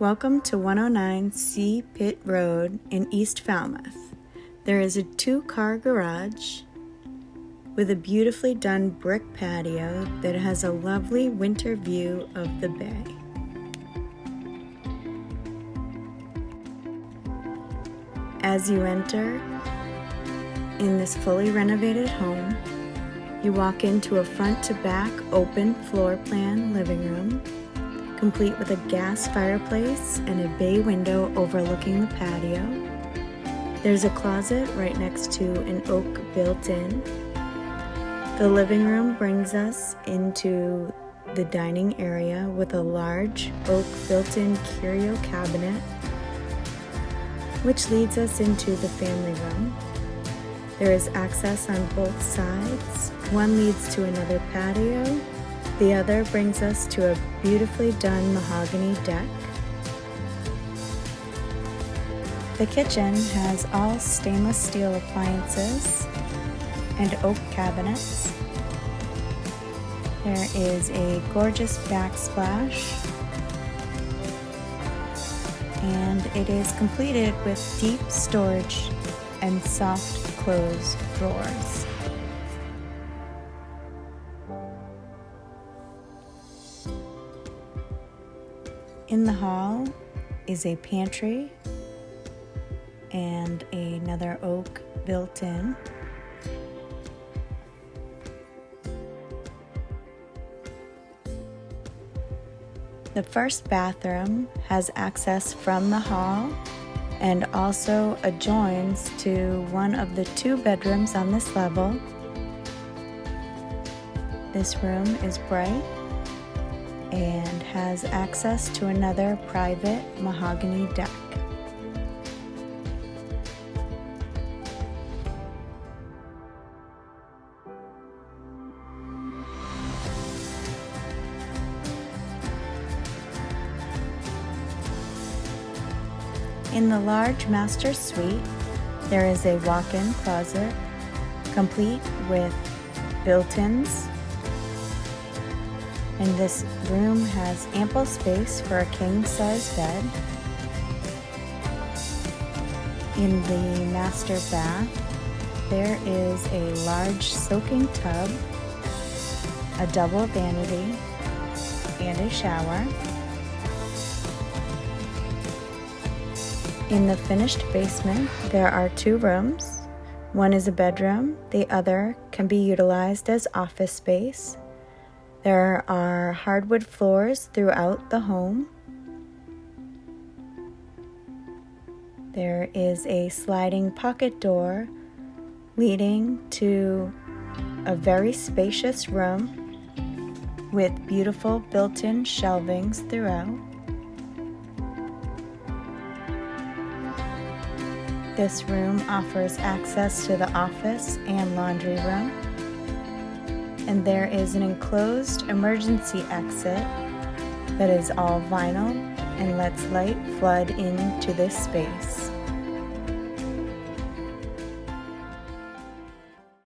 Welcome to 109 Seapit Road in East Falmouth. There is a 2-car garage with a beautifully done brick patio that has a lovely winter view of the bay. As you enter in this fully renovated home, you walk into a front-to-back open floor plan living room, complete with a gas fireplace and a bay window overlooking the patio. There's a closet right next to an oak built-in. The living room brings us into the dining area with a large oak built-in curio cabinet, which leads us into the family room. There is access on both sides. One leads to another patio. The other brings us to a beautifully done mahogany deck. The kitchen has all stainless steel appliances and oak cabinets. There is a gorgeous backsplash, and it is completed with deep storage and soft close drawers. In the hall is a pantry and another oak built-in. The first bathroom has access from the hall and also adjoins to one of the 2 bedrooms on this level. This room is bright and has access to another private mahogany deck. In the large master suite, there is a walk-in closet complete with built-ins. And this room has ample space for a king-size bed. In the master bath, there is a large soaking tub, a double vanity, and a shower. In the finished basement, there are 2 rooms. One is a bedroom, the other can be utilized as office space. There are hardwood floors throughout the home. There is a sliding pocket door leading to a very spacious room with beautiful built-in shelvings throughout. This room offers access to the office and laundry room. And there is an enclosed emergency exit that is all vinyl and lets light flood into this space.